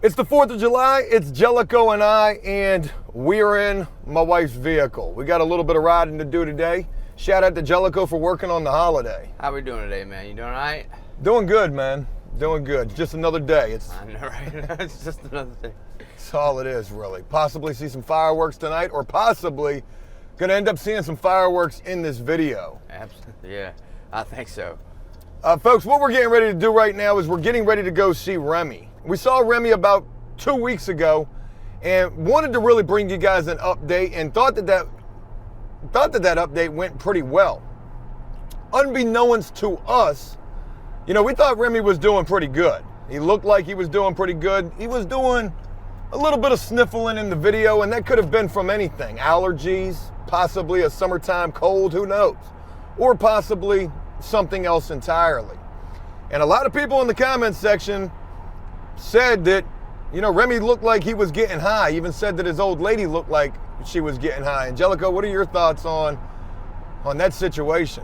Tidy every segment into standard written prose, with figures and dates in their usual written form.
It's the 4th of July, it's Jellico and I, and we're in my wife's vehicle. We got a little bit of riding to do today. Shout out to Jellico for working on the holiday. How we doing today, man? You doing all right? Doing good, man. Doing good. Just another day. I know, right? It's just another day. That's all it is, really. Possibly see some fireworks tonight, or possibly gonna end up seeing some fireworks in this video. Absolutely, yeah. I think so. Folks, what we're getting ready to do right now is we're getting ready to go see Remy. We saw Remy about 2 weeks ago and wanted to really bring you guys an update and thought that update went pretty well. Unbeknownst to us, you know, we thought Remy was doing pretty good. He looked like he was doing pretty good. He was doing a little bit of sniffling in the video, and that could have been from anything. Allergies, possibly a summertime cold, who knows? Or possibly something else entirely. And a lot of people in the comments section said that, you know, Remy looked like he was getting high. Even said that his old lady looked like she was getting high. Angelica, what are your thoughts on that situation?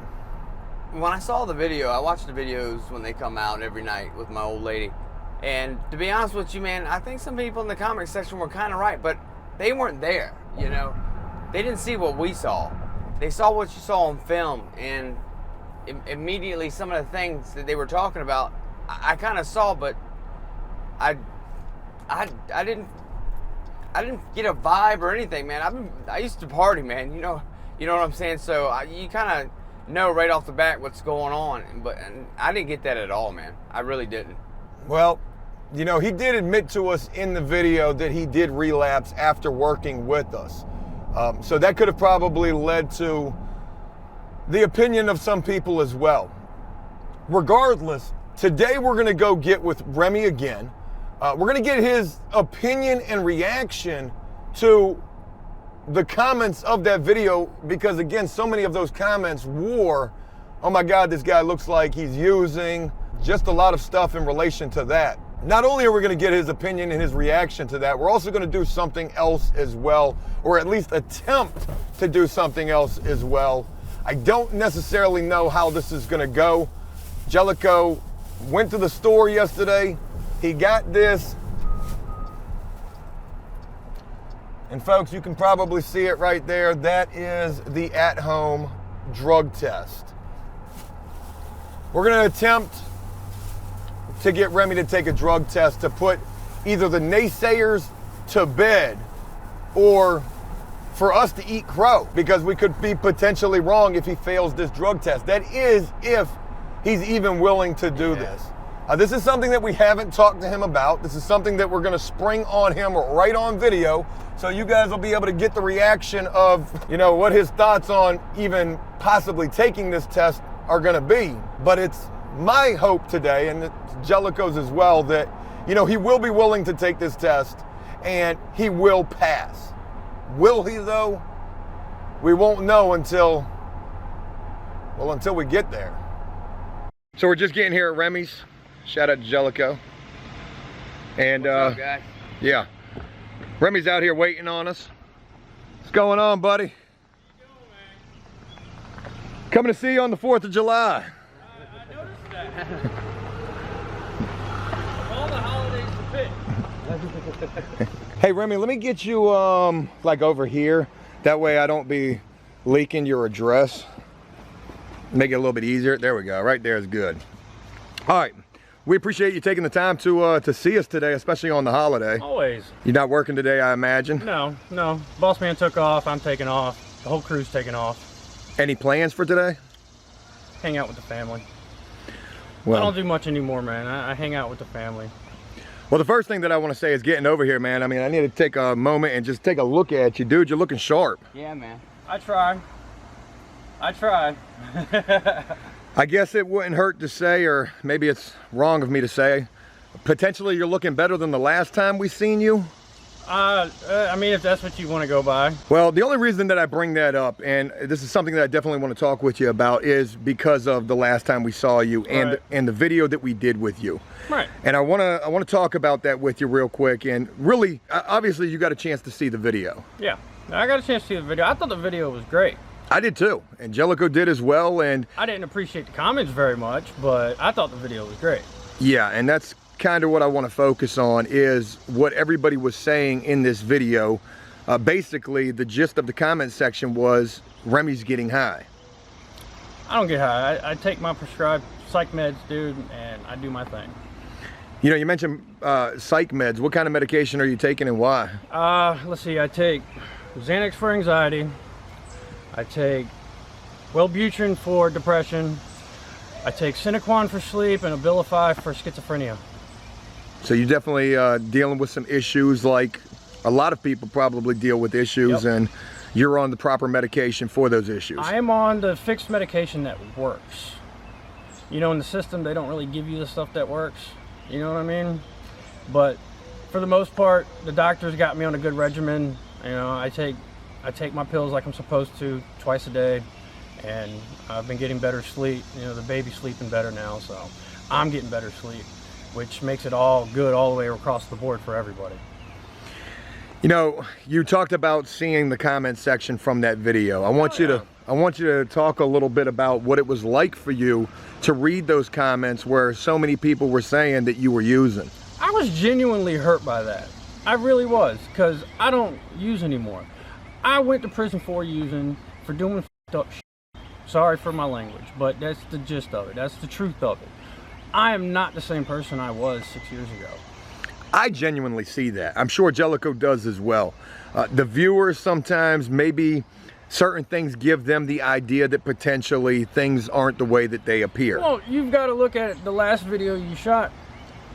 When I saw the video, I watch the videos when they come out every night with my old lady. And to be honest with you, man, I think some people in the comment section were kind of right, but they weren't there, you know. They didn't see what we saw. They saw what you saw on film, and immediately some of the things that they were talking about, I kind of saw, but I didn't get a vibe or anything, man. I used to party, man. You know what I'm saying. So you kind of know right off the bat what's going on, but I didn't get that at all, man. I really didn't. Well, you know, he did admit to us in the video that he did relapse after working with us. So that could have probably led to the opinion of some people as well. Regardless, today we're going to go get with Remy again. We're going to get his opinion and reaction to the comments of that video, because again, so many of those comments were, oh my God, this guy looks like he's using, just a lot of stuff in relation to that. Not only are we going to get his opinion and his reaction to that, we're also going to do something else as well, or at least attempt to do something else as well. I don't necessarily know how this is going to go. Jellico went to the store yesterday. He got this. And folks, you can probably see it right there. That is the at-home drug test. We're going to attempt to get Remy to take a drug test to put either the naysayers to bed or for us to eat crow, because we could be potentially wrong if he fails this drug test. That is if he's even willing to do this. This is something that we haven't talked to him about. This is something that we're going to spring on him right on video, so you guys will be able to get the reaction of, you know, what his thoughts on even possibly taking this test are going to be. But it's my hope today, and it's Jellico's as well, that, you know, he will be willing to take this test and he will pass. Will he though? We won't know until we get there. So we're just getting here at Remy's. Shout out to Jellico. And What's up, guys? yeah, Remy's out here waiting on us. What's going on, buddy? How you doing, man? Coming to see you on the 4th of July. I noticed that. Of all the holidays to pick. Hey Remy, let me get you like over here. That way I don't be leaking your address. Make it a little bit easier. There we go. Right there is good. All right. We appreciate you taking the time to see us today, especially on the holiday. Always. You're not working today, I imagine? No. Boss man took off. I'm taking off. The whole crew's taking off. Any plans for today? Hang out with the family. Well, I don't do much anymore, man. I hang out with the family. Well, the first thing that I want to say is getting over here, man. I mean, I need to take a moment and just take a look at you, dude. You're looking sharp. Yeah, man. I try. I guess it wouldn't hurt to say, or maybe it's wrong of me to say, potentially you're looking better than the last time we seen you. I mean, if that's what you want to go by. Well, the only reason that I bring that up, and this is something that I definitely want to talk with you about, is because of the last time we saw you and Right. and the video that we did with you. Right. And I want to talk about that with you real quick. And really, obviously, you got a chance to see the video. Yeah, I got a chance to see the video. I thought the video was great. I did too. Angelico did as well. And I didn't appreciate the comments very much, but I thought the video was great. yeah, and that's kind of what I want to focus on is what everybody was saying in this video. Basically, the gist of the comment section was Remy's getting high. I don't get high. I take my prescribed psych meds, dude, and I do my thing. You know, you mentioned psych meds. What kind of medication are you taking and why? Let's see. I take Xanax for anxiety. I take Wellbutrin for depression. I take Cinequan for sleep and Abilify for schizophrenia. So you're definitely dealing with some issues like a lot of people probably deal with issues, Yep. and you're on the proper medication for those issues. I am on the fixed medication that works. You know, in the system, they don't really give you the stuff that works. You know what I mean? But for the most part, the doctor's got me on a good regimen. You know, I take my pills like I'm supposed to twice a day, and I've been getting better sleep. You know, the baby's sleeping better now, so I'm getting better sleep, which makes it all good all the way across the board for everybody. You know, you talked about seeing the comment section from that video. I want you to talk a little bit about what it was like for you to read those comments where so many people were saying that you were using. I was genuinely hurt by that. I really was, because I don't use anymore. I went to prison for using, for doing f***ed up shit. Sorry for my language, but that's the gist of it. That's the truth of it. I am not the same person I was 6 years ago. I genuinely see that. I'm sure Jellicoe does as well. The viewers sometimes, maybe certain things give them the idea that potentially things aren't the way that they appear. Well, you've got to look at it. The last video you shot,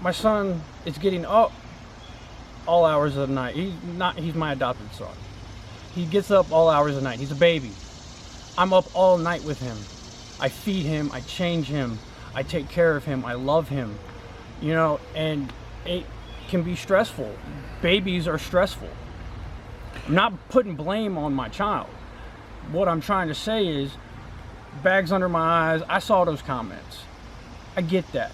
my son is getting up all hours of the night. He's my adopted son. He gets up all hours of the night. He's a baby. I'm up all night with him. I feed him, I change him, I take care of him, I love him. You know, and it can be stressful. Babies are stressful. I'm not putting blame on my child. What I'm trying to say is, bags under my eyes, I saw those comments. I get that.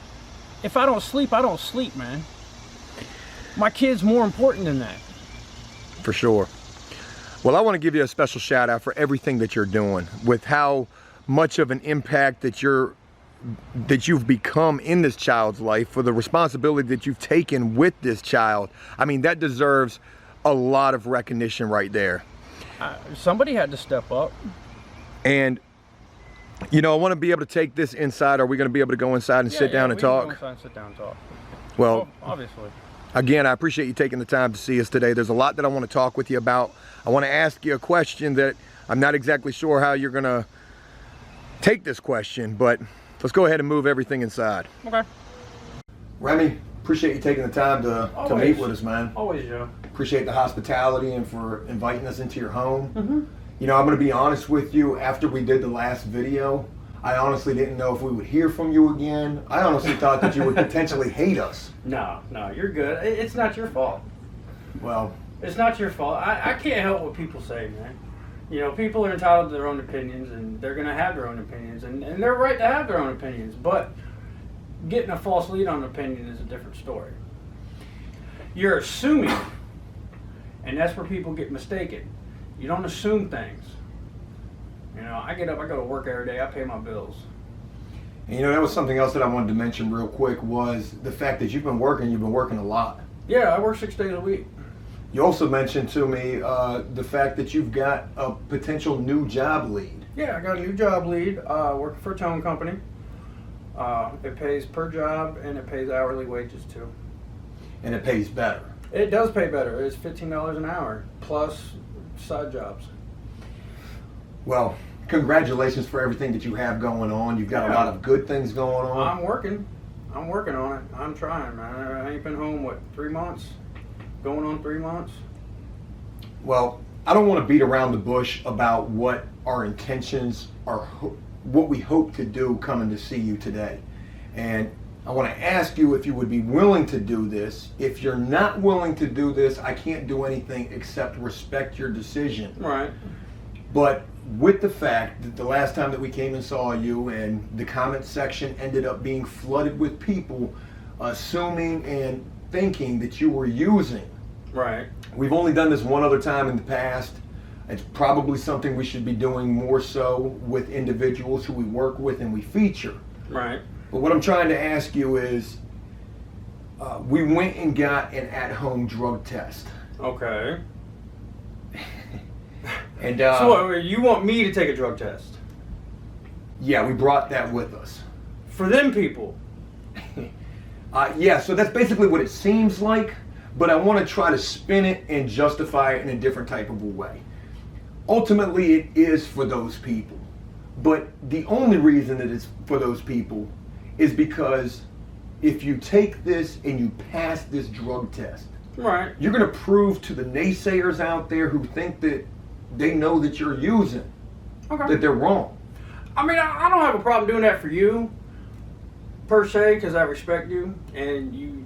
If I don't sleep, I don't sleep, man. My kid's more important than that. For sure. Well, I want to give you a special shout out for everything that you're doing, with how much of an impact that you've become in this child's life, for the responsibility that you've taken with this child. I mean, that deserves a lot of recognition right there. Somebody had to step up. And, you know, I want to be able to take this inside. Are we going to be able to go inside and sit down and talk? Go inside and sit down and talk. Well, obviously. Again, I appreciate you taking the time to see us today. There's a lot that I want to talk with you about. I want to ask you a question that I'm not exactly sure how you're going to take this question, but let's go ahead and move everything inside. Okay. Remy, appreciate you taking the time to meet with us, man. Always, Joe. Appreciate the hospitality and for inviting us into your home. Mm-hmm. You know, I'm going to be honest with you. After we did the last video, I honestly didn't know if we would hear from you again. I honestly thought that you would potentially hate us. No, you're good. It's not your fault. Well, it's not your fault. I can't help what people say, man. You know, people are entitled to their own opinions, and they're going to have their own opinions, and they're right to have their own opinions, but getting a false lead on an opinion is a different story. You're assuming, and that's where people get mistaken. You don't assume things. You know, I get up, I go to work every day, I pay my bills. And you know, that was something else that I wanted to mention real quick, was the fact that you've been working a lot. Yeah, I work 6 days a week. You also mentioned to me the fact that you've got a potential new job lead. Yeah, I got a new job lead, working for a towing company. It pays per job, and it pays hourly wages too. And it pays better. It does pay better. It's $15 an hour, plus side jobs. Well, congratulations for everything that you have going on. You've got a lot of good things going on. I'm working on it. I'm trying, man. I ain't been home, 3 months? Going on 3 months. Well, I don't want to beat around the bush about what our intentions are, what we hope to do coming to see you today. And I want to ask you if you would be willing to do this. If you're not willing to do this, I can't do anything except respect your decision. Right. But with the fact that the last time that we came and saw you, and the comment section ended up being flooded with people assuming and thinking that you were using. Right. We've only done this one other time in the past. It's probably something we should be doing more so with individuals who we work with and we feature. Right. But what I'm trying to ask you is, We went and got an at-home drug test. Okay. And So you want me to take a drug test? yeah, we brought that with us. For them people? Yeah, so that's basically what it seems like, but I want to try to spin it and justify it in a different type of a way. Ultimately, it is for those people, but the only reason that it's for those people is because if you take this and you pass this drug test, Right. you're going to prove to the naysayers out there who think that they know that you're using, Okay. that they're wrong. I mean, I don't have a problem doing that for you, per se, because I respect you, and you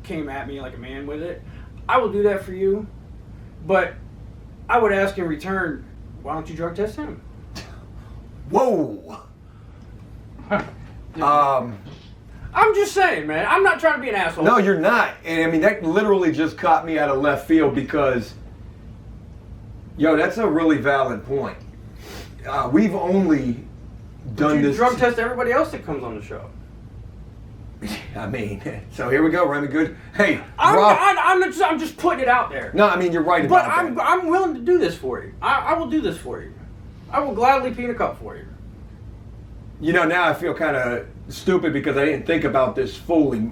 came at me like a man with it. I will do that for you, but I would ask in return, why don't you drug test him? Whoa! I'm just saying, man. I'm not trying to be an asshole. No, you're not. And I mean, that literally just caught me out of left field because, yo, that's a really valid point. We've only done you this. drug test everybody else that comes on the show. I mean, so here we go, Remy. Good. Hey, I'm just putting it out there. no, I mean you're right But about that. I'm willing to do this for you. I will do this for you. I will gladly pee in a cup for you. You know, now I feel kind of stupid because I didn't think about this fully.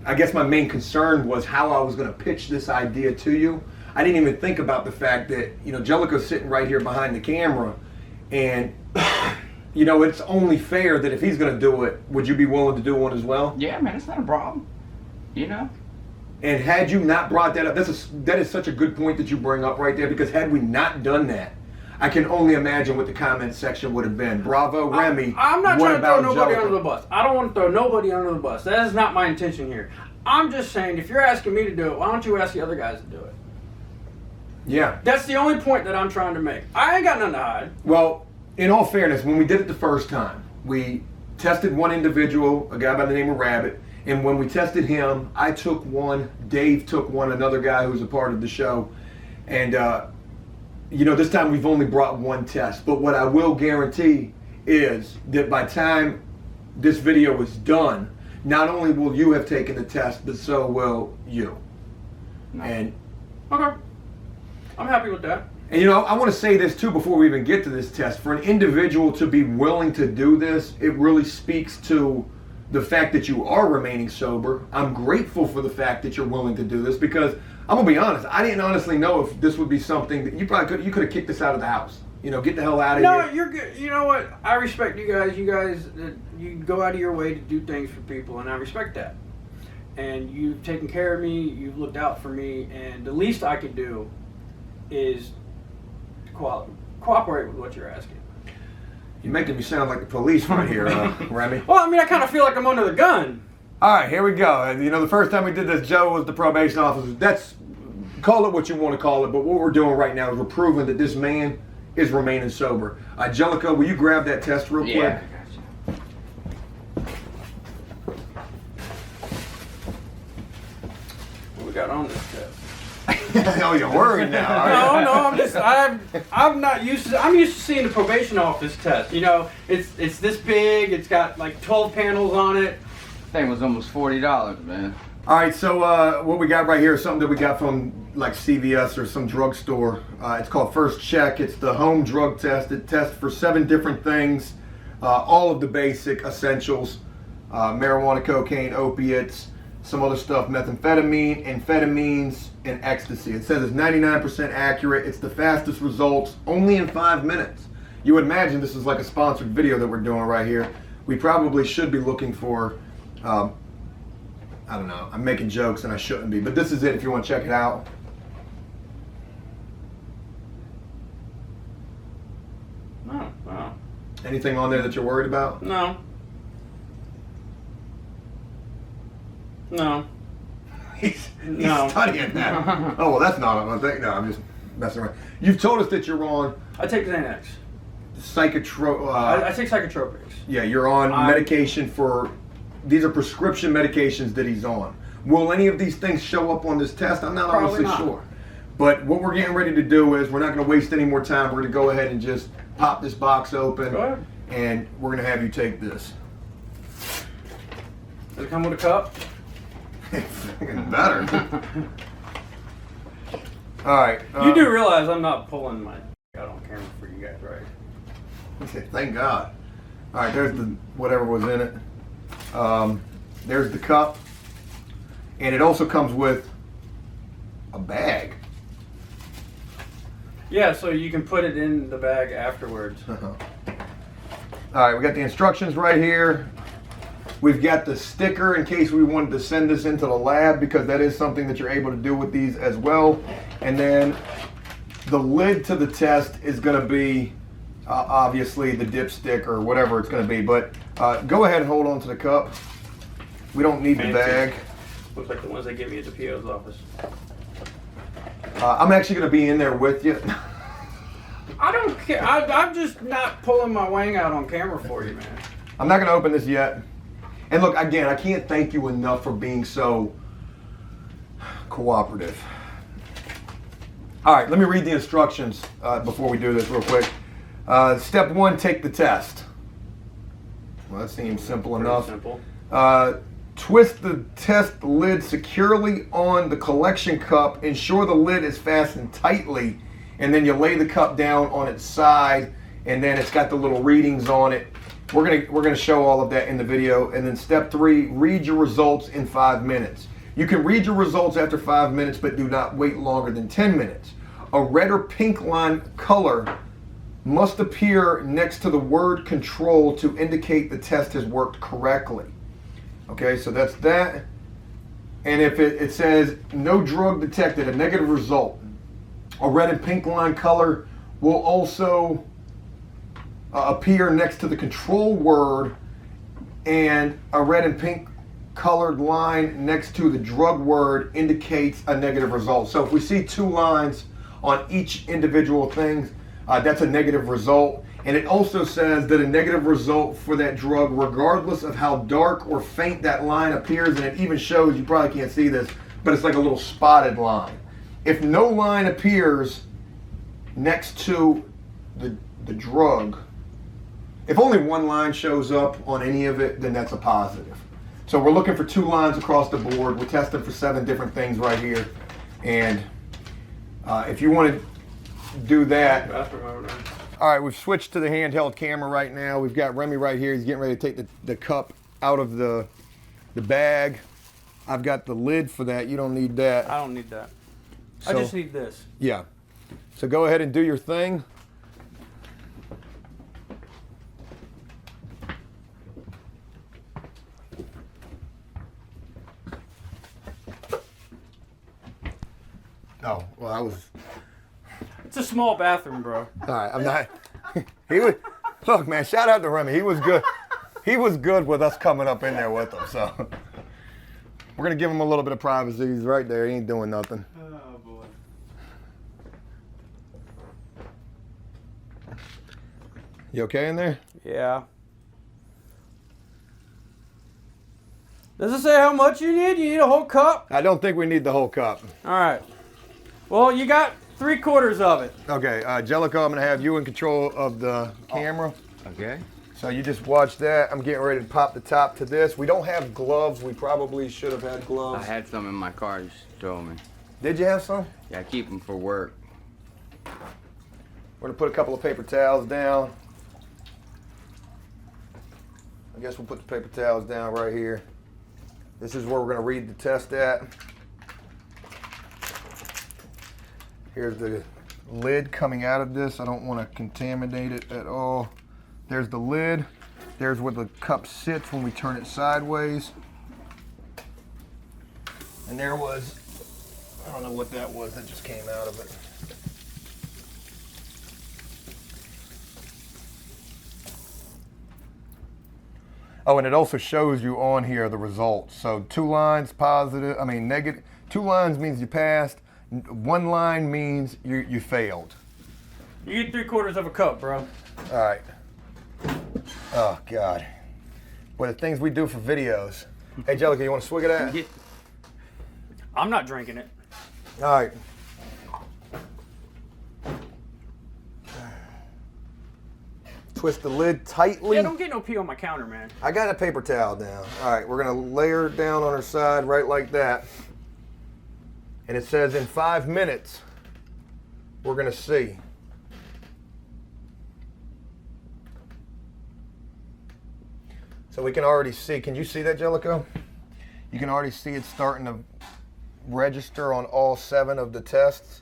I guess my main concern was how I was going to pitch this idea to you. I didn't even think about the fact that, you know, Jellicoe's sitting right here behind the camera, and you know, it's only fair that if he's going to do it, would you be willing to do one as well? Yeah, man, it's not a problem. You know? And had you not brought that up, that is such a good point that you bring up right there, because had we not done that, I can only imagine what the comment section would have been. Bravo, Remy. I'm not what trying to throw about nobody Jellicoe? under the bus. I don't want to throw nobody under the bus. That is not my intention here. I'm just saying, if you're asking me to do it, why don't you ask the other guys to do it? Yeah. That's the only point that I'm trying to make. I ain't got nothing to hide. Well, in all fairness, when we did it the first time, we tested one individual, a guy by the name of Rabbit, and when we tested him, I took one, Dave took one, another guy who's a part of the show, and you know, this time we've only brought one test, but what I will guarantee is that by the time this video is done, not only will you have taken the test, but so will you. No. And Okay. I'm happy with that. And you know, I want to say this too before we even get to this test. For an individual to be willing to do this, it really speaks to the fact that you are remaining sober. I'm grateful for the fact that you're willing to do this, because I'm gonna be honest, I didn't honestly know if this would be something that you could have kicked us out of the house. You know, get the hell out of No, here. you're good. You know what? I respect you guys. You guys, you go out of your way to do things for people, and I respect that. And you've taken care of me. You've looked out for me, and the least I could do is cooperate with what you're asking. You're making me sound like the police right here, Remy. Well, I mean, I kind of feel like I'm under the gun. All right, here we go. You know, the first time we did this, Joe was the probation officer. Call it what you want to call it, but what we're doing right now is we're proving that this man is remaining sober. Jellicoe, will you grab that test real quick? Yeah, I got you. What we got on this test? Oh, you're worried now. Are you? No, I'm not used to. I'm used to seeing the probation office test. You know, it's this big. It's got like 12 panels on it. Thing was almost $40, man. All right, so what we got right here is something that we got from like CVS or some drugstore. It's called First Check. It's the home drug test. It tests for 7 different things, all of the basic essentials: marijuana, cocaine, opiates, some other stuff, methamphetamine, amphetamines, and ecstasy. It says it's 99% accurate. It's the fastest results, only in 5 minutes. You would imagine this is like a sponsored video that we're doing right here. We probably should be looking for, I don't know, I'm making jokes and I shouldn't be, but this is it if you want to check it out. No. Anything on there that you're worried about? No. He's No. studying that. Oh, well, that's not on thing. No, I'm just messing around. You've told us that you're on I take Xanax. I take psychotropics. Yeah, you're on medication for, these are prescription medications that he's on. Will any of these things show up on this test? I'm not Probably honestly not. sure. But what we're getting ready to do is we're not going to waste any more time. We're going to go ahead and just pop this box open. Go ahead. And we're going to have you take this. Does it come with a cup? Fucking better. All right. You do realize I'm not pulling my out on camera for you guys, right? Thank God. All right, there's the whatever was in it. There's the cup, and it also comes with a bag. Yeah, so you can put it in the bag afterwards. All right, we got the instructions right here. We've got the sticker in case we wanted to send this into the lab, because that is something that you're able to do with these as well. And then the lid to the test is going to be obviously the dipstick or whatever it's going to be. But go ahead and hold on to the cup. We don't need the bag. Looks like the ones they give me at the PO's office. I'm actually going to be in there with you. I don't care. I'm just not pulling my wang out on camera for you, man. I'm not going to open this yet. And look, again, I can't thank you enough for being so cooperative. All right, let me read the instructions before we do this real quick. Step 1, take the test. Well, that seems simple enough. Simple. Twist the test lid securely on the collection cup. Ensure the lid is fastened tightly, and then you lay the cup down on its side, and then it's got the little readings on it. We're gonna show all of that in the video. And then step 3, read your results in 5 minutes. You can read your results after 5 minutes, but do not wait longer than 10 minutes. A red or pink line color must appear next to the word control to indicate the test has worked correctly. Okay, so that's that. And if it says no drug detected, a negative result, a red and pink line color will also appear next to the control word, and a red and pink colored line next to the drug word indicates a negative result. So if we see 2 lines on each individual thing, that's a negative result. And it also says that a negative result for that drug, regardless of how dark or faint that line appears, and it even shows, you probably can't see this, but it's like a little spotted line. If no line appears next to the drug, if only 1 line shows up on any of it, then that's a positive. So we're looking for 2 lines across the board. We're testing for 7 different things right here. And if you want to do that. All right, we've switched to the handheld camera right now. We've got Remy right here. He's getting ready to take the cup out of the bag. I've got the lid for that. You don't need that. I don't need that. So, I just need this. Yeah. So go ahead and do your thing. Oh, well, I was... It's a small bathroom, bro. All right, I'm not... He was... Look, man, shout out to Remy. He was good. He was good with us coming up in there with him, so... We're going to give him a little bit of privacy. He's right there. He ain't doing nothing. Oh, boy. You okay in there? Yeah. Does it say how much you need? You need a whole cup? I don't think we need the whole cup. All right. Well, you got 3/4 of it. Okay, Jellico, I'm going to have you in control of the camera. Okay. So you just watch that. I'm getting ready to pop the top to this. We don't have gloves. We probably should have had I gloves. had some in my car, you told me. Did you have some? Yeah, I keep them for work. We're going to put a couple of paper towels down. I guess we'll put the paper towels down right here. This is where we're going to read the test at. Here's the lid coming out of this. I don't want to contaminate it at all. There's the lid. There's where the cup sits when we turn it sideways. And there was, I don't know what that was that just came out of it. Oh, and it also shows you on here the results. So 2 lines positive, negative. 2 lines means you passed. 1 line means you failed. You get 3/4 of a cup, bro. All right. Oh, God. Boy, the things we do for videos. Hey, Jellica, you want to swig of that? Yeah. I'm not drinking it. All right. twist the lid tightly. Yeah, don't get no pee on my counter, man. I got a paper towel down. All right, we're gonna lay her down on her side right like that. And it says in 5 minutes, we're gonna see. So we can already see, can you see that, Jellico? You can already see it starting to register on all 7 of the tests.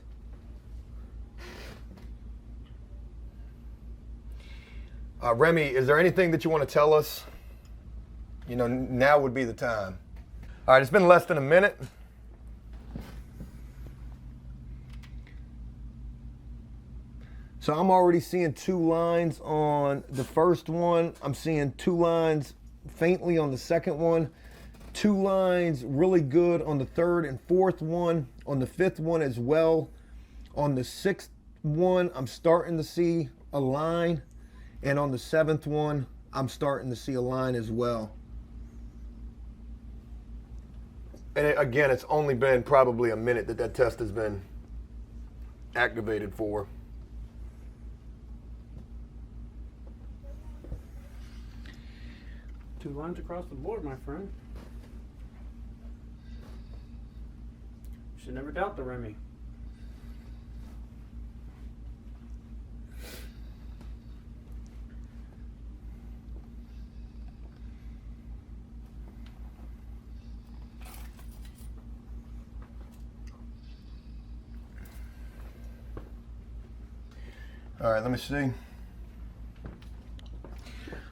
Remy, is there anything that you want to tell us? You know, now would be the time. All right, it's been less than a minute. So I'm already seeing 2 lines on the first one. I'm seeing 2 lines faintly on the second one. 2 lines really good on the third and fourth one. On the 5th one as well. On the 6th one, I'm starting to see a line. And on the 7th one, I'm starting to see a line as well. And again, it's only been probably a minute that test has been activated for. Two lines across the board, my friend. Should never doubt the Remy. All right, let me see.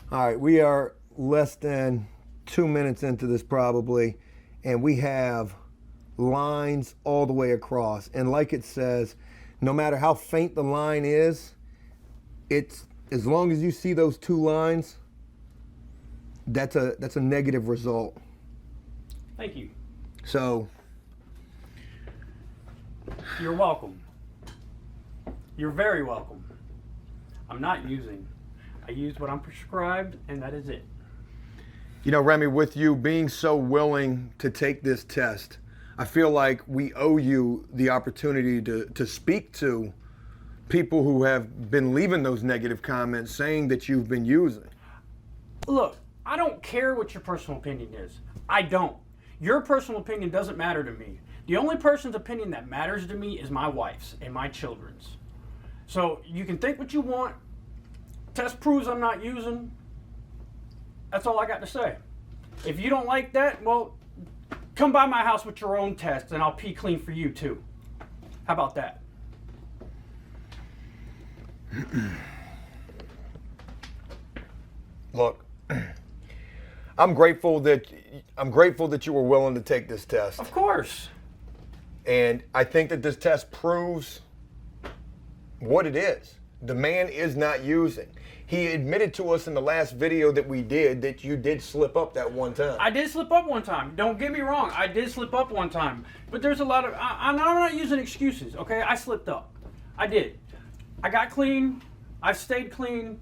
All right, we are less than 2 minutes into this probably, and we have lines all the way across. And like it says, no matter how faint the line is, it's as long as you see those 2 lines, that's a negative result. Thank you. So You're welcome. You're very welcome. I'm not using. I use what I'm prescribed, and that is it. you know, Remy, with you being so willing to take this test, I feel like we owe you the opportunity to speak to people who have been leaving those negative comments saying that you've been using. Look, I don't care what your personal opinion is. I don't. Your personal opinion doesn't matter to me. The only person's opinion that matters to me is my wife's and my children's. So you can think what you want. Test proves I'm not using. That's all I got to say. If you don't like that, well, come by my house with your own test and I'll pee clean for you too. How about that? Look, I'm grateful that you were willing to take this test. Of course. And I think that this test proves what it is. The man is not using. He admitted to us in the last video that we did that you did slip up that one time. I did slip up one time. Don't get me wrong. I did slip up one time. But there's a lot of... I'm not using excuses, okay? I slipped up. I did. I got clean. I stayed clean.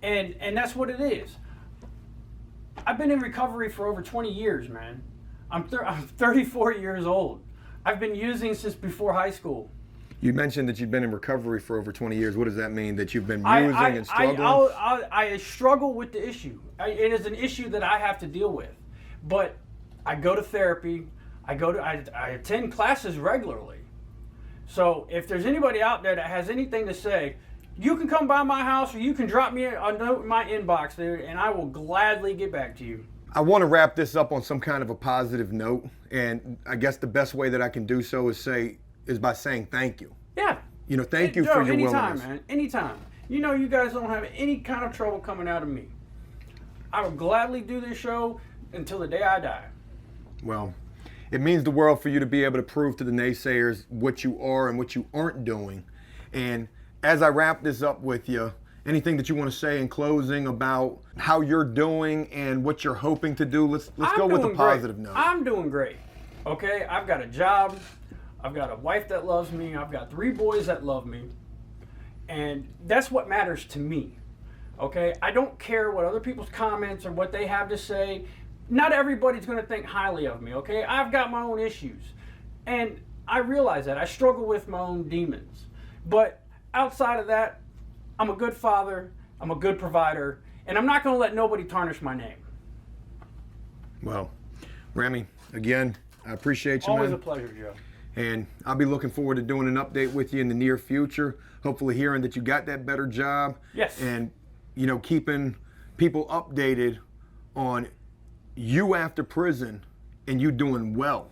And that's what it is. I've been in recovery for over 20 years, man. I'm 34 years old. I've been using since before high school. You mentioned that you've been in recovery for over 20 years. What does that mean? That you've been using and struggling? I struggle with the issue. It is an issue that I have to deal with. But I go to therapy. I attend classes regularly. So if there's anybody out there that has anything to say, you can come by my house or you can drop me a note in my inbox there and I will gladly get back to you. I want to wrap this up on some kind of a positive note. And I guess the best way that I can do so is by saying thank you. Yeah. You know, thank you for your anytime, willingness. Man. Anytime. You know you guys don't have any kind of trouble coming out of me. I will gladly do this show until the day I die. Well, it means the world for you to be able to prove to the naysayers what you are and what you aren't doing. And as I wrap this up with you, anything that you want to say in closing about how you're doing and what you're hoping to do? Let's go with a positive note. I'm doing great. Okay, I've got a job. I've got a wife that loves me. I've got 3 boys that love me. And that's what matters to me. Okay, I don't care what other people's comments or what they have to say. Not everybody's going to think highly of me. Okay, I've got my own issues. And I realize that. I struggle with my own demons. But outside of that, I'm a good father. I'm a good provider, and I'm not going to let nobody tarnish my name. Well, Remy, again, I appreciate you, Always man. a pleasure, Joe. And I'll be looking forward to doing an update with you in the near future. Hopefully hearing that you got that better job. Yes. And, you know, keeping people updated on you after prison and you doing well.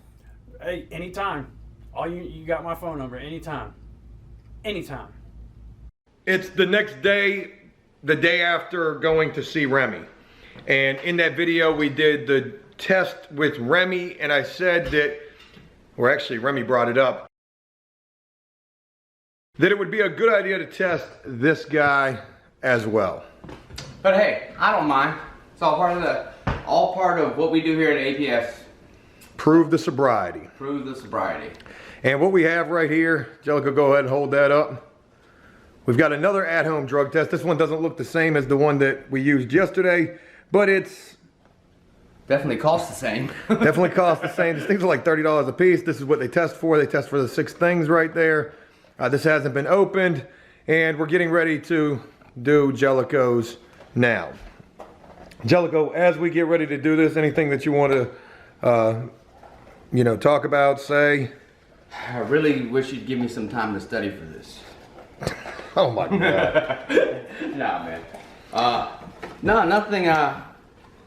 Hey, anytime. You got my phone number. Anytime. Anytime. It's the next day, the day after going to see Remy. And in that video, we did the test with Remy, and I said that, or actually Remy brought it up, that it would be a good idea to test this guy as well. But hey, I don't mind. It's all part of what we do here at APS. Prove the sobriety. Prove the sobriety. And what we have right here, Jellicoe, go ahead and hold that up. We've got another at-home drug test. This one doesn't look the same as the one that we used yesterday, but it's definitely costs the same. definitely costs the same. These things are like $30 a piece. This is what they test for. They test for the 6 things right there. This hasn't been opened, and we're getting ready to do Jellicoe's now. Jellicoe, as we get ready to do this, anything that you want to, you know, talk about, say? I really wish you'd give me some time to study for this. Oh my God. Nah, man. No, nothing.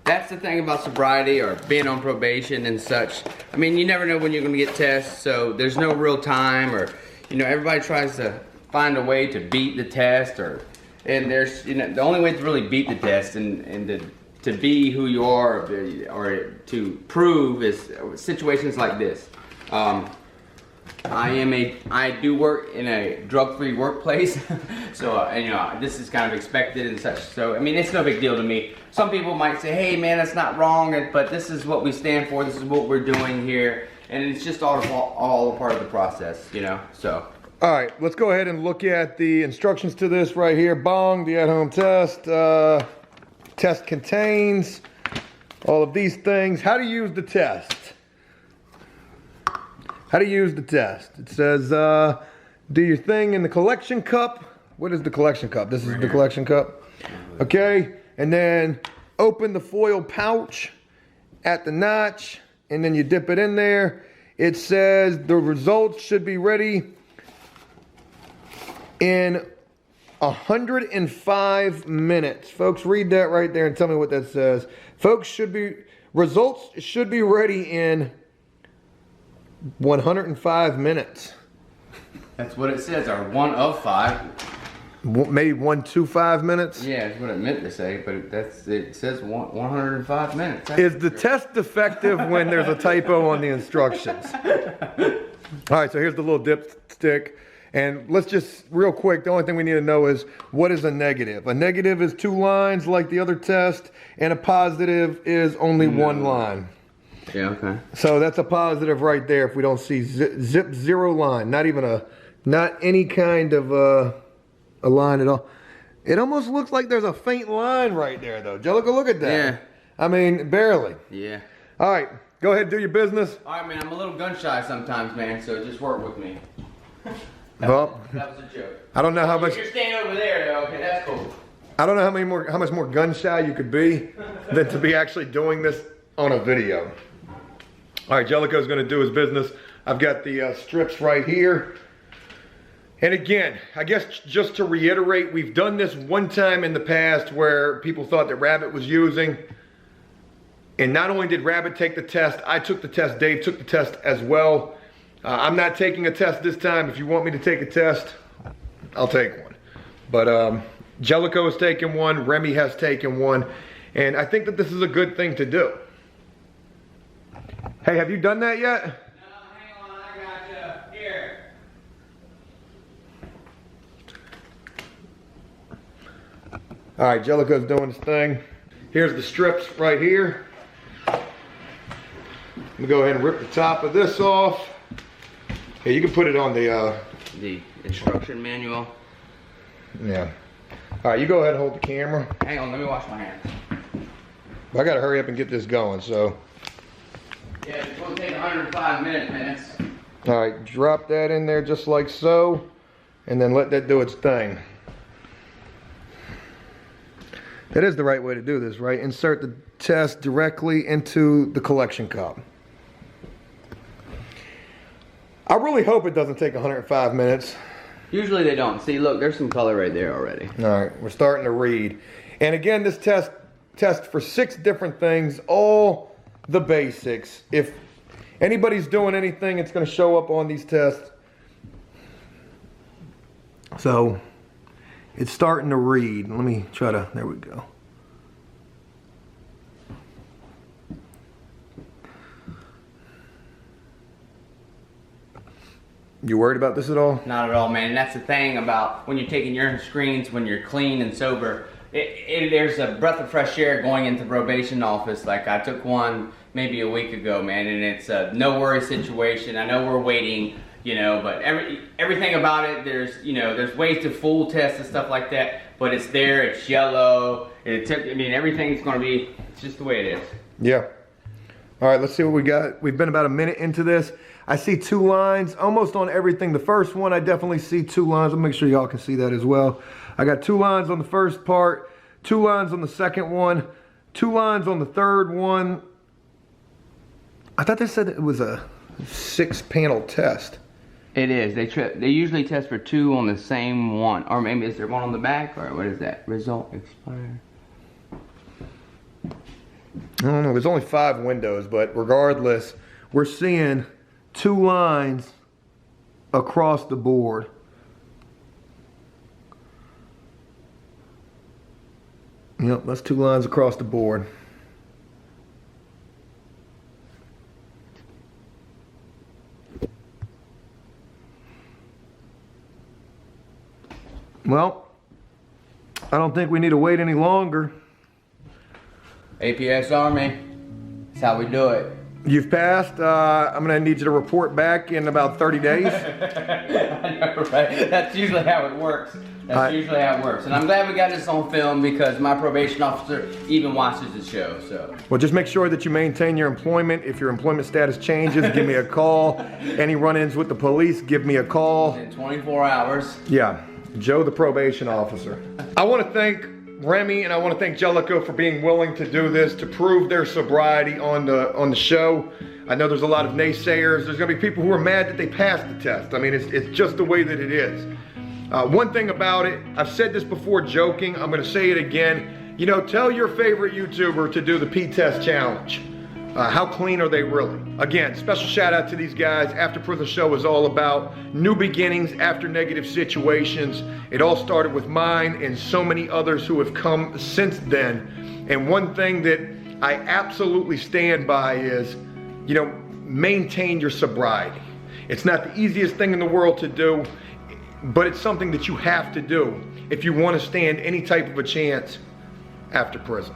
That's the thing about sobriety or being on probation and such. I mean, you never know when you're going to get tests, so there's no real time, or, you know, everybody tries to find a way to beat the test, and there's, you know, the only way to really beat the test and to be who you are or to prove is situations like this. I do work in a drug-free workplace, so and, you know, this is kind of expected and such. So I mean, it's no big deal to me. Some people might say, "Hey, man, that's not wrong," but this is what we stand for. This is what we're doing here, and it's just all a part of the process, you know. So. All right, let's go ahead and look at the instructions to this right here. Bong, the at-home test. Test contains all of these things. How to use the test. How to use the test. It says, do your thing in the collection cup. What is the collection cup? This is the collection cup. Okay, and then open the foil pouch at the notch, and then you dip it in there. It says the results should be ready in 105 minutes. Folks, read that right there and tell me what that says. Folks, results should be ready in 105 minutes. That's what it says, or 1 of 5. Maybe 125 minutes? Yeah, that's what it meant to say, but it says 105 minutes. That's Is the test defective when there's a typo on the instructions? All right, so here's the little dipstick. And let's just, real quick, the only thing we need to know is, what is a negative? A negative is 2 lines like the other test, and a positive is only 1 line. Yeah, okay. So that's a positive right there if we don't see zip 0 line. Not any kind of a line at all. It almost looks like there's a faint line right there though. Jellicoe, look at that. Yeah. I mean, barely. Yeah. All right, go ahead and do your business. All right, man, I'm a little gun shy sometimes, man, so just work with me. Well, That was a joke. I don't know how much. You're staying over there, though. Okay, that's cool. I don't know how much more gun shy you could be than to be actually doing this on a video. All right, Jellicoe's going to do his business. I've got the strips right here. And again, I guess just to reiterate, we've done this one time in the past where people thought that Rabbit was using. And not only did Rabbit take the test, I took the test, Dave took the test as well. I'm not taking a test this time. If you want me to take a test, I'll take one. But Jellicoe has taken one, Remy has taken one, and I think that this is a good thing to do. Hey, have you done that yet? No, hang on, I got you. Here. All right, Jellicoe's doing his thing. Here's the strips right here. I'm gonna go ahead and rip the top of this off. Hey, you can put it on the instruction manual. Yeah. All right, you go ahead and hold the camera. Hang on, let me wash my hands. I gotta hurry up and get this going, so. Yeah, it's gonna take 105 minutes. All right, drop that in there just like so, and then let that do its thing. That is the right way to do this, right? Insert the test directly into the collection cup. I really hope it doesn't take 105 minutes. Usually they don't. See, look, there's some color right there already. All right, we're starting to read. And again, this test for 6 different things, all the basics. If anybody's doing anything, it's going to show up on these tests. So it's starting to read. Let me try to, there we go. You worried about this at all? Not at all, man. And that's the thing about when you're taking urine screens, when you're clean and sober, there's a breath of fresh air going into the probation office. Like I took one maybe a week ago, man, and it's a no worry situation. I know we're waiting, you know, but everything about it, there's ways to full test and stuff like that, but it's there, it's yellow. Everything's going to be, it's just the way it is. Yeah. All right, let's see what we got. We've been about a minute into this. I see 2 lines almost on everything. The first one, I definitely see 2 lines. I'll make sure y'all can see that as well. I got 2 lines on the first part, 2 lines on the second one, 2 lines on the third one. I thought they said it was a 6-panel test. It is. They usually test for 2 on the same one. Or maybe is there one on the back? Or what is that? Result expire. I don't know. There's only 5 windows, but regardless, we're seeing 2 lines across the board. Yep, that's 2 lines across the board. Well, I don't think we need to wait any longer. APS Army, that's how we do it. You've passed. I'm gonna need you to report back in about 30 days. I know, right? That's usually how it works. Usually how it works. And I'm glad we got this on film because my probation officer even watches the show, so. Well, just make sure that you maintain your employment. If your employment status changes, give me a call. Any run-ins with the police, give me a call. In 24 hours. Yeah, Joe, the probation officer. I want to thank Remy and I want to thank Jellicoe for being willing to do this, to prove their sobriety on the show. I know there's a lot of naysayers. There's gonna be people who are mad that they passed the test. I mean, it's just the way that it is. One thing about it, I've said this before joking, I'm gonna say it again. You know, tell your favorite YouTuber to do the P-Test challenge. How clean are they really? Again, special shout out to these guys. After Prison Show is all about new beginnings after negative situations. It all started with mine and so many others who have come since then. And one thing that I absolutely stand by is, you know, maintain your sobriety. It's not the easiest thing in the world to do, but it's something that you have to do if you want to stand any type of a chance after prison.